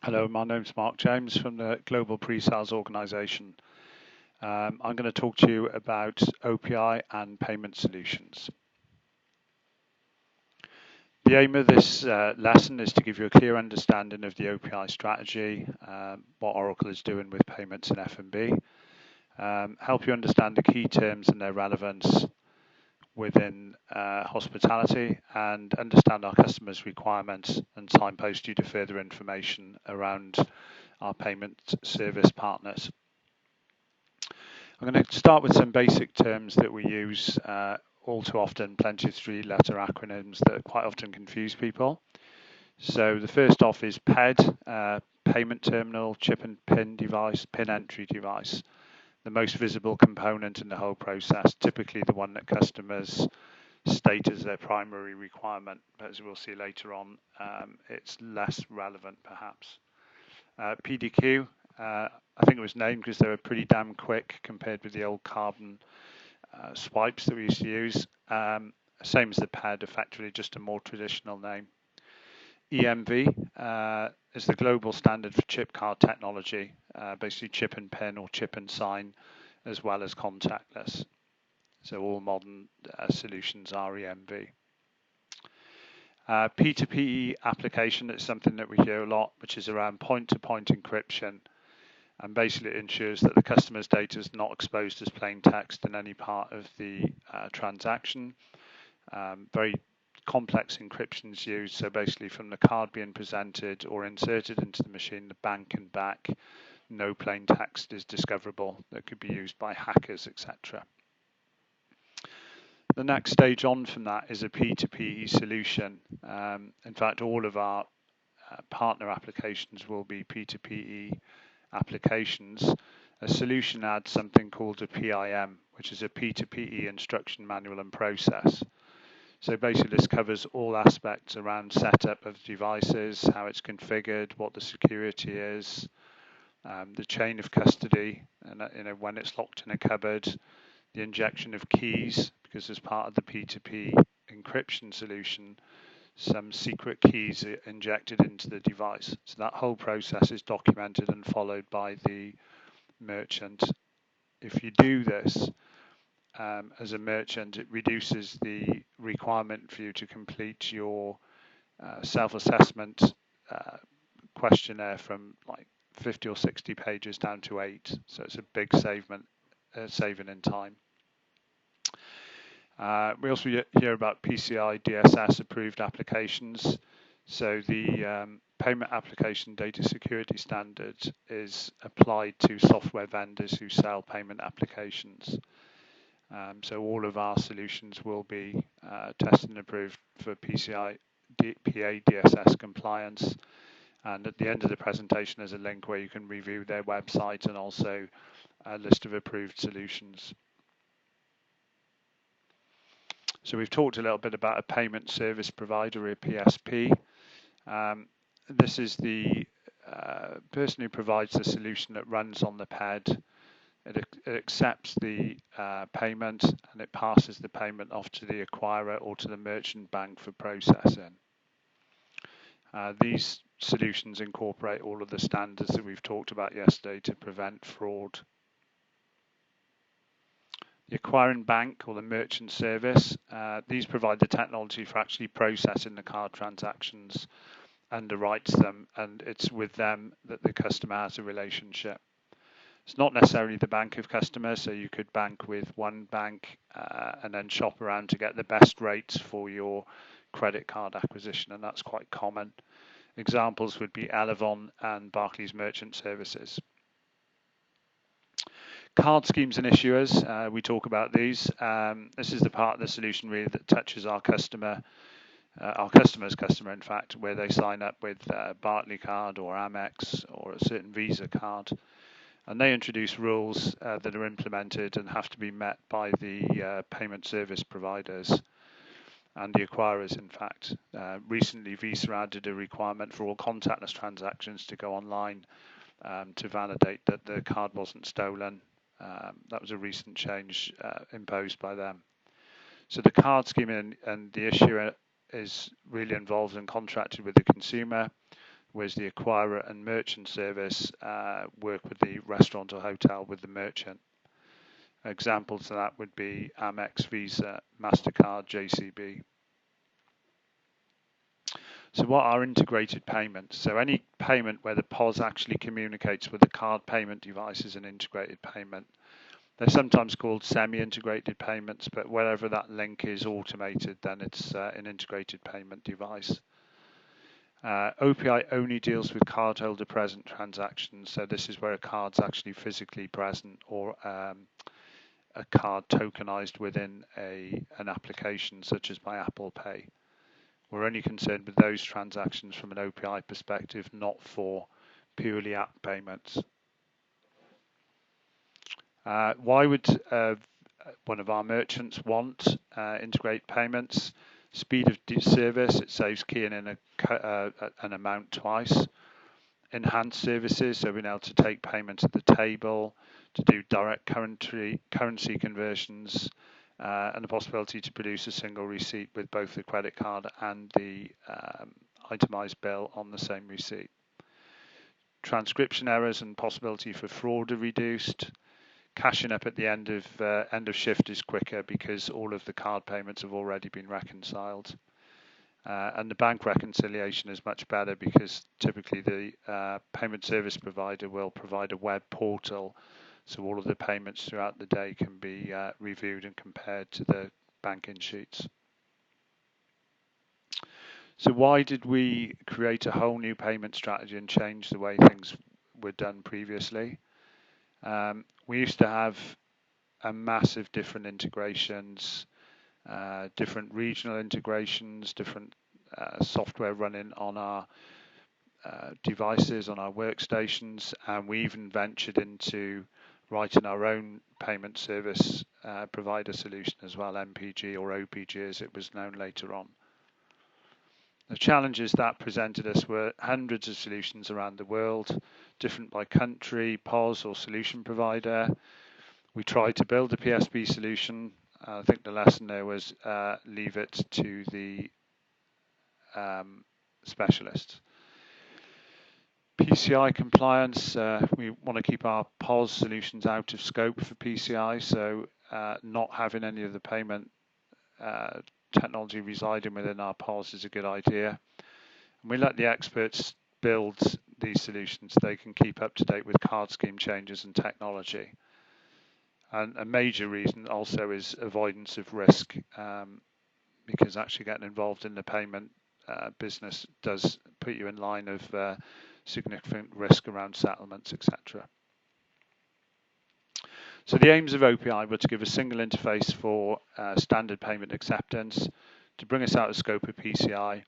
Hello, my name's Mark James from the Global Pre-Sales Organisation. I'm going to talk to you about OPI and payment solutions. The aim of this lesson is to give you a clear understanding of the OPI strategy, what Oracle is doing with payments in F&B, help you understand the key terms and their relevance within hospitality, and understand our customers' requirements and signpost you to further information around our payment service partners. I'm going to start with some basic terms that we use all too often, plenty of three-letter acronyms that quite often confuse people. So the first off is PED, payment terminal, chip and pin device, pin entry device. The most visible component in the whole process, typically the one that customers state as their primary requirement, but as we'll see later on, it's less relevant perhaps. PDQ, I think it was named because they were pretty damn quick compared with the old carbon swipes that we used to use. Same as the PAD, effectively just a more traditional name. EMV is the global standard for chip card technology, basically chip and pin or chip and sign, as well as contactless. So all modern solutions are EMV. P2P application is something that we hear a lot, which is around point-to-point encryption, and basically it ensures that the customer's data is not exposed as plain text in any part of the transaction. Very complex encryption is used, so basically from the card being presented or inserted into the machine, the bank and back, no plain text is discoverable that could be used by hackers, etc. The next stage on from that is a P2P solution. In fact, all of our partner applications will be P2P applications. A solution adds something called a PIM, which is a P2P instruction manual and process. So basically this covers all aspects around setup of devices, how it's configured, what the security is, the chain of custody, and when it's locked in a cupboard, the injection of keys, because as part of the P2P encryption solution, some secret keys are injected into the device. So that whole process is documented and followed by the merchant. If you do this as a merchant, it reduces the requirement for you to complete your self-assessment questionnaire from like 50 or 60 pages down to 8. So it's a big saving in time. We also hear about PCI DSS approved applications. So the Payment Application Data Security Standard is applied to software vendors who sell payment applications. So all of our solutions will be tested and approved for PCI PA DSS compliance. And at the end of the presentation, there's a link where you can review their website and also a list of approved solutions. So we've talked a little bit about a payment service provider, or a PSP. This is the person who provides the solution that runs on the PED. It accepts the payment and it passes the payment off to the acquirer or to the merchant bank for processing. These solutions incorporate all of the standards that we've talked about yesterday to prevent fraud. The acquiring bank or the merchant service, these provide the technology for actually processing the card transactions, underwrites them, and it's with them that the customer has a relationship. It's not necessarily the bank of customers, so you could bank with one bank and then shop around to get the best rates for your credit card acquisition, and that's quite common. Examples would be Elevon and Barclays Merchant Services. Card schemes and issuers, we talk about these. This is the part of the solution really that touches our customer, our customer's customer, in fact, where they sign up with Barclays card or Amex or a certain Visa card. And they introduce rules that are implemented and have to be met by the payment service providers and the acquirers, in fact. Recently, Visa added a requirement for all contactless transactions to go online to validate that the card wasn't stolen. That was a recent change imposed by them. So the card scheme and the issuer is really involved and contracted with the consumer. whereas the acquirer and merchant service work with the restaurant or hotel with the merchant. Examples of that would be Amex, Visa, MasterCard, JCB. So what are integrated payments? So any payment where the POS actually communicates with the card payment device is an integrated payment. They're sometimes called semi-integrated payments, but wherever that link is automated, then it's an integrated payment device. OPI only deals with cardholder present transactions, so this is where a card's actually physically present or a card tokenized within an application such as my Apple Pay. We're only concerned with those transactions from an OPI perspective, not for purely app payments. Why would one of our merchants want integrate payments? Speed of service, it saves keying in an amount twice. Enhanced services, so being able to take payments at the table, to do direct currency conversions, and the possibility to produce a single receipt with both the credit card and the itemized bill on the same receipt. Transcription errors and possibility for fraud are reduced. Cashing up at the end of shift is quicker because all of the card payments have already been reconciled. And the bank reconciliation is much better because typically the payment service provider will provide a web portal, so all of the payments throughout the day can be reviewed and compared to the banking sheets. So why did we create a whole new payment strategy and change the way things were done previously? We used to have a massive different integrations, different regional integrations, different software running on our devices, on our workstations, and we even ventured into writing our own payment service provider solution as well, MPG or OPG as it was known later on. The challenges that presented us were hundreds of solutions around the world, different by country, POS or solution provider. We tried to build a PSP solution. I think the lesson there was leave it to the specialists. PCI compliance, we want to keep our POS solutions out of scope for PCI, so not having any of the payment technology residing within our POS is a good idea. And we let the experts build these solutions so they can keep up to date with card scheme changes and technology. And a major reason also is avoidance of risk, because actually getting involved in the payment business does put you in line of significant risk around settlements, etc. So the aims of OPI were to give a single interface for standard payment acceptance, to bring us out of scope of PCI,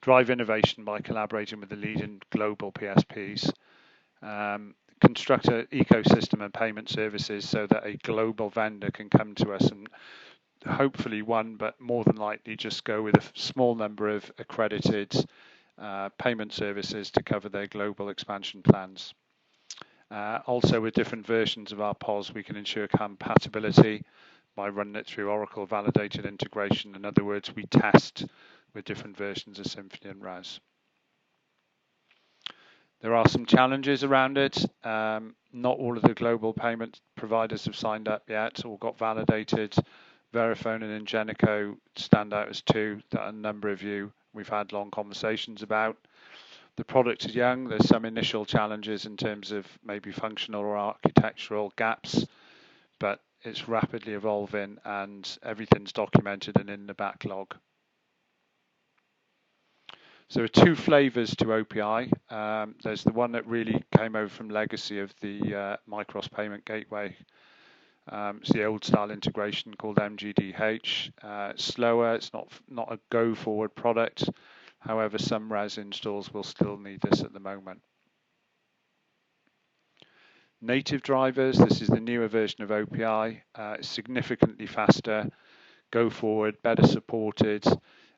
drive innovation by collaborating with the leading global PSPs, construct an ecosystem and payment services so that a global vendor can come to us and hopefully one, but more than likely just go with a small number of accredited payment services to cover their global expansion plans. Also, with different versions of our POS, we can ensure compatibility by running it through Oracle validated integration. In other words, we test with different versions of Symphony and RAS. There are some challenges around it. Not all of the global payment providers have signed up yet or got validated. Verifone and Ingenico stand out as two that a number of you we've had long conversations about. The product is young. There's some initial challenges in terms of maybe functional or architectural gaps, but it's rapidly evolving and everything's documented and in the backlog. So there are two flavors to OPI. There's the one that really came over from legacy of the Micros Payment Gateway. It's the old style integration called MGDH. It's slower. It's not a go forward product. However, some RAS installs will still need this at the moment. Native drivers, this is the newer version of OPI. It's significantly faster, go forward, better supported,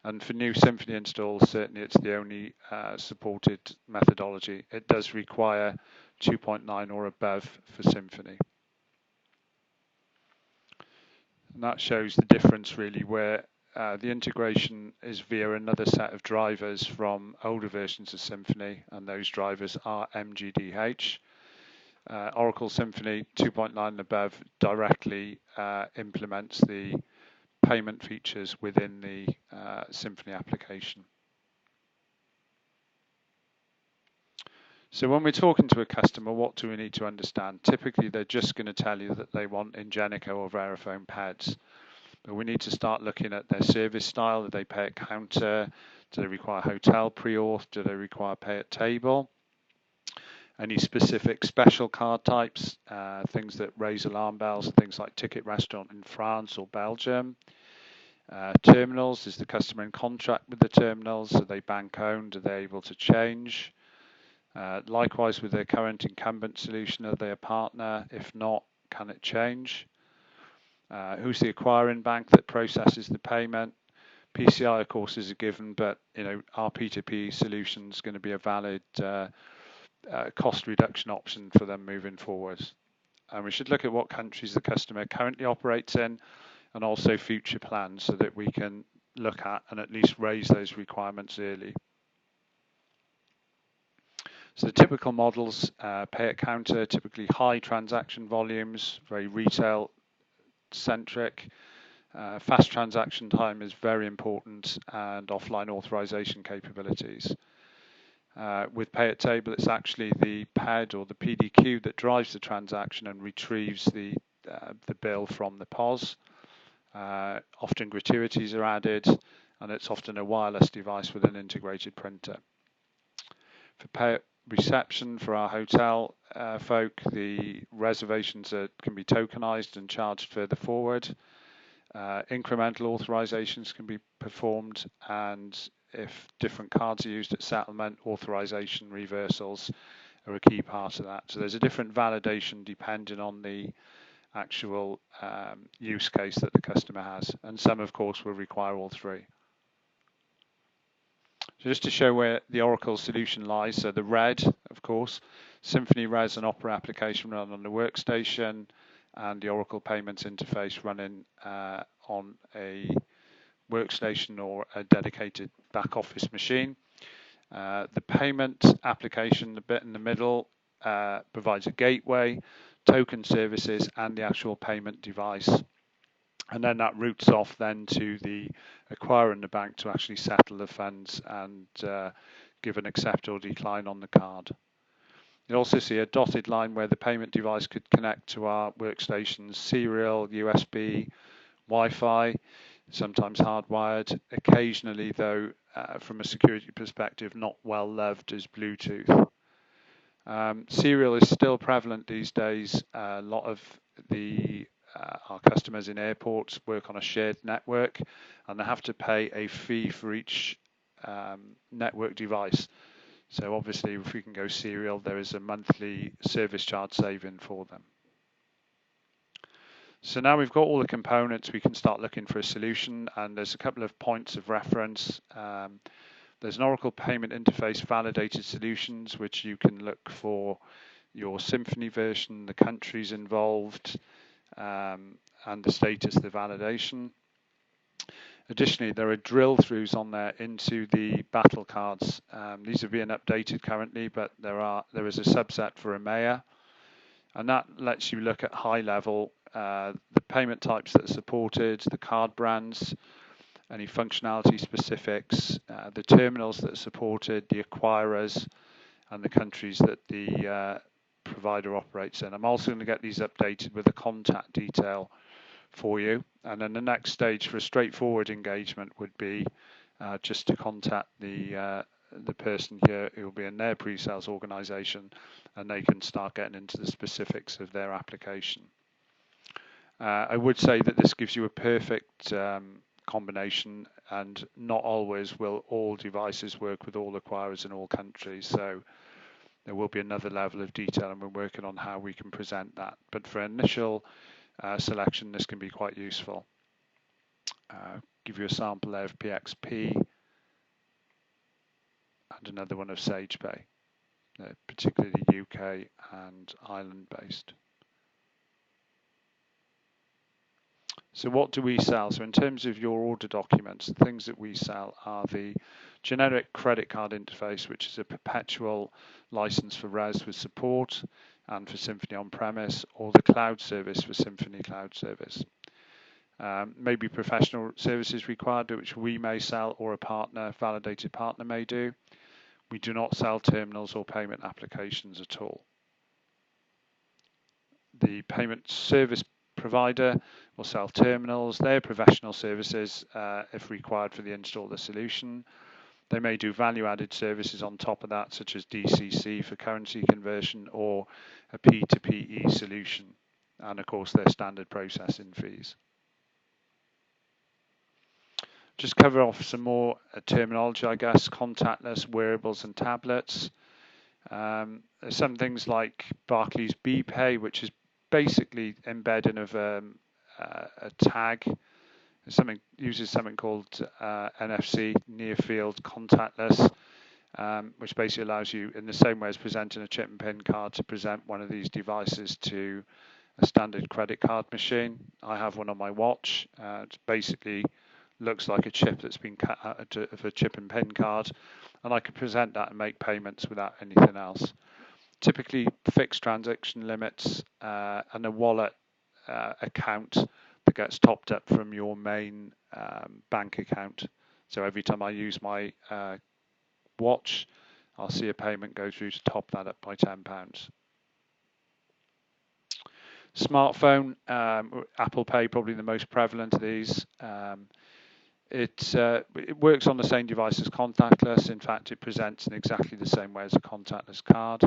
and for new Symphony installs, certainly it's the only supported methodology. It does require 2.9 or above for Symphony. And that shows the difference really where the integration is via another set of drivers from older versions of Symphony, and those drivers are MGDH. Oracle Symphony 2.9 and above directly implements the payment features within the Symphony application. So when we're talking to a customer, what do we need to understand? Typically, they're just going to tell you that they want Ingenico or Verifone pads. But we need to start looking at their service style. Do they pay at counter? Do they require hotel pre-auth? Do they require pay at table? Any specific special card types, things that raise alarm bells, things like Ticket Restaurant in France or Belgium. Terminals, is the customer in contract with the terminals? Are they bank owned? Are they able to change? Likewise with their current incumbent solution, are they a partner? If not, can it change? Who's the acquiring bank that processes the payment? PCI, of course, is a given, but our P2P solution is going to be a valid cost reduction option for them moving forward. And we should look at what countries the customer currently operates in, and also future plans, so that we can look at and at least raise those requirements early. So the typical models, pay at counter, typically high transaction volumes, very retail centric. Fast transaction time is very important, and offline authorization capabilities. With pay at table, it's actually the PED or the PDQ that drives the transaction and retrieves the bill from the POS. Often gratuities are added, and it's often a wireless device with an integrated printer. For pay at reception, for our hotel folk, the reservations can be tokenized and charged further forward. Incremental authorizations can be performed, and if different cards are used at settlement, authorization reversals are a key part of that. So there's a different validation depending on the actual use case that the customer has, and some of course will require all three. So just to show where the Oracle solution lies, so the red, of course, Symphony Res and Opera application run on the workstation, and the Oracle payments interface running on a workstation or a dedicated back office machine. The payment application, the bit in the middle, provides a gateway, token services, and the actual payment device. And then that routes off then to the acquirer in the bank to actually settle the funds and give an accept or decline on the card. You'll also see a dotted line where the payment device could connect to our workstations, serial, USB, Wi-Fi, sometimes hardwired. Occasionally, though, from a security perspective, not well loved as Bluetooth. Serial is still prevalent these days. A lot of our customers in airports work on a shared network, and they have to pay a fee for each network device. So obviously, if we can go serial, there is a monthly service charge saving for them. So now we've got all the components, we can start looking for a solution, and there's a couple of points of reference. There's an Oracle Payment Interface Validated Solutions, which you can look for your Symphony version, the countries involved, and the status of the validation. Additionally, there are drill throughs on there into the battle cards. These are being updated currently, but there is a subset for EMEA, and that lets you look at high level the payment types that are supported, the card brands, any functionality specifics, the terminals that are supported, the acquirers, and the countries that the provider operates in. I'm also going to get these updated with a contact detail for you, and then the next stage for a straightforward engagement would be just to contact the person here who will be in their pre-sales organization, and they can start getting into the specifics of their application. I would say that this gives you a perfect combination, and not always will all devices work with all acquirers in all countries, so there will be another level of detail, and we're working on how we can present that. But for initial selection, this can be quite useful. Give you a sample there of PXP and another one of SagePay, particularly UK and Ireland based. So what do we sell? So in terms of your order documents, the things that we sell are the generic credit card interface, which is a perpetual license for RES with support and for Symphony on-premise, or the cloud service for Symphony Cloud Service. Maybe professional services required, which we may sell or a partner, validated partner may do. We do not sell terminals or payment applications at all. The payment service provider will sell terminals. They're professional services if required for the install of the solution. They may do value-added services on top of that, such as DCC for currency conversion or a P2PE solution, and of course their standard processing fees. Just cover off some more terminology, I guess. Contactless, wearables and tablets. There's some things like Barclays BPay, which is basically embedding of a tag. Uses something called NFC, near field contactless, which basically allows you, in the same way as presenting a chip and PIN card, to present one of these devices to a standard credit card machine. I have one on my watch. It basically looks like a chip that's been cut out of a chip and PIN card, and I can present that and make payments without anything else. Typically fixed transaction limits and a wallet account that gets topped up from your main bank account. So every time I use my watch, I'll see a payment go through to top that up by £10. Smartphone, Apple Pay probably the most prevalent of these. It works on the same device as contactless. In fact, it presents in exactly the same way as a contactless card.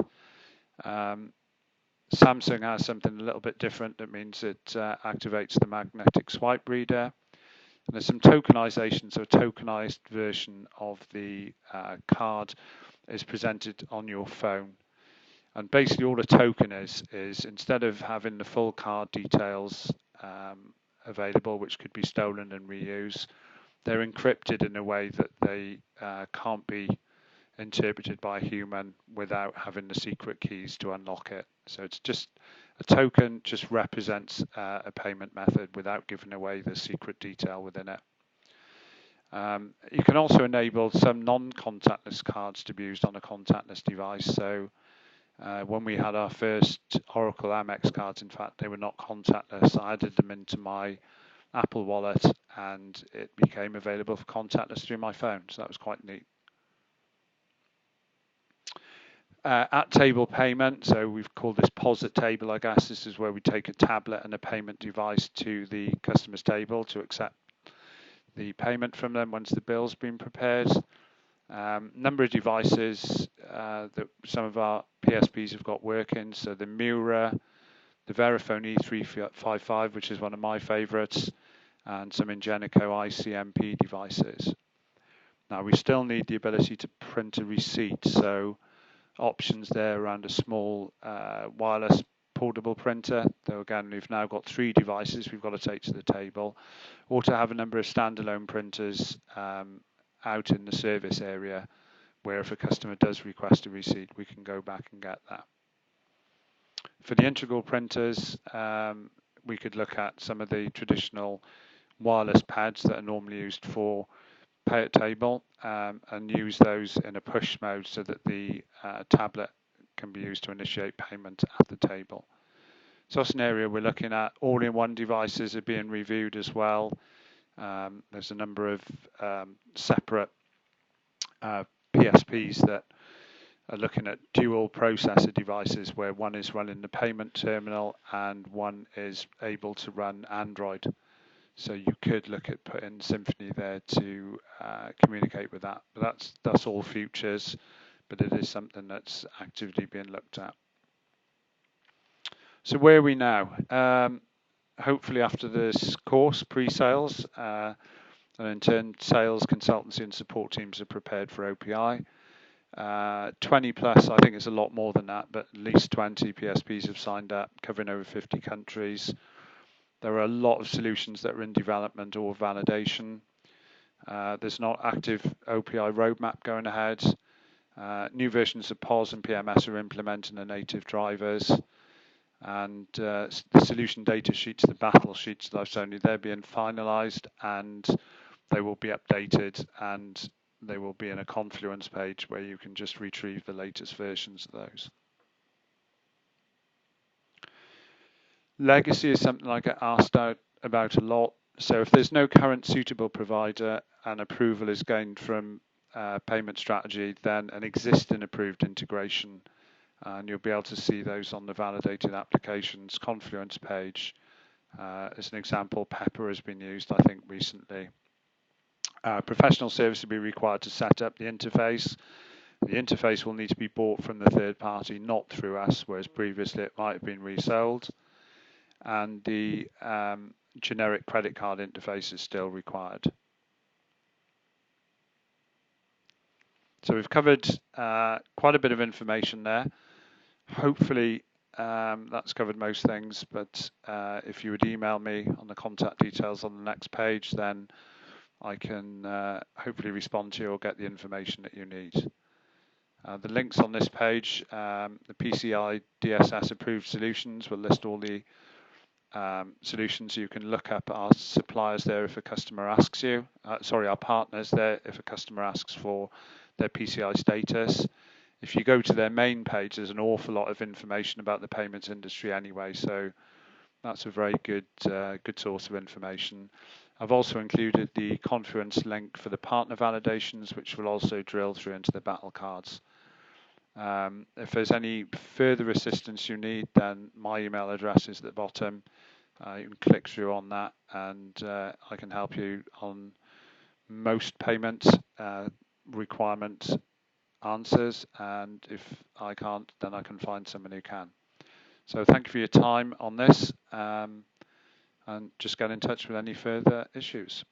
Samsung has something a little bit different. That means it activates the magnetic swipe reader. And there's some tokenization, so a tokenized version of the card is presented on your phone. And basically all a token is instead of having the full card details available, which could be stolen and reused, they're encrypted in a way that they can't be interpreted by a human without having the secret keys to unlock it. So it's just a token, just represents a payment method without giving away the secret detail within it. You can also enable some non-contactless cards to be used on a contactless device. So when we had our first Oracle Amex cards, in fact, they were not contactless. I added them into my Apple Wallet and it became available for contactless through my phone. So that was quite neat. At table payment, so we've called this POSIT table, I guess. This is where we take a tablet and a payment device to the customer's table to accept the payment from them once the bill's been prepared. Number of devices that some of our PSPs have got working, so the Mura, the Verifone E355, which is one of my favorites, and some Ingenico ICMP devices. Now we still need the ability to print a receipt, so options there around a small wireless portable printer, though again we've now got 3 devices we've got to take to the table, or to have a number of standalone printers out in the service area where if a customer does request a receipt we can go back and get that. For the integral printers, we could look at some of the traditional wireless pads that are normally used for pay at table and use those in a push mode so that the tablet can be used to initiate payment at the table. So that's an area we're looking at. All-in-one devices are being reviewed as well. There's a number of separate PSPs that are looking at dual processor devices where one is running the payment terminal and one is able to run Android. So you could look at putting Symphony there to communicate with that. But that's all futures, but it is something that's actively being looked at. So where are we now? Hopefully after this course, pre-sales, and in turn sales, consultancy and support teams are prepared for OPI. 20 plus, I think it's a lot more than that, but at least 20 PSPs have signed up, covering over 50 countries. There are a lot of solutions that are in development or validation. There's not active OPI roadmap going ahead. New versions of POS and PMS are implementing the native drivers. And the solution data sheets, the battle sheets that I've shown you, they're being finalised, and they will be updated, and they will be in a Confluence page where you can just retrieve the latest versions of those. Legacy is something I get asked about a lot. So if there's no current suitable provider and approval is gained from payment strategy, then an existing approved integration, and you'll be able to see those on the validated applications Confluence page. As an example, Pepper has been used, I think, recently. Professional service will be required to set up the interface. The interface will need to be bought from the third party, not through us, whereas previously it might have been resold. And the generic credit card interface is still required. So we've covered quite a bit of information there. Hopefully that's covered most things, but if you would email me on the contact details on the next page, then I can hopefully respond to you or get the information that you need. The links on this page, the PCI DSS approved solutions, will list all the solutions. You can look up our suppliers there if a customer asks you, our partners there if a customer asks for their PCI status. If you go to their main page, there's an awful lot of information about the payments industry anyway, so that's a very good source of information. I've also included the Confluence link for the partner validations, which will also drill through into the battle cards. If there's any further assistance you need, then my email address is at the bottom. You can click through on that, and I can help you on most payment requirement answers, and if I can't, then I can find someone who can. So thank you for your time on this, and just get in touch with any further issues.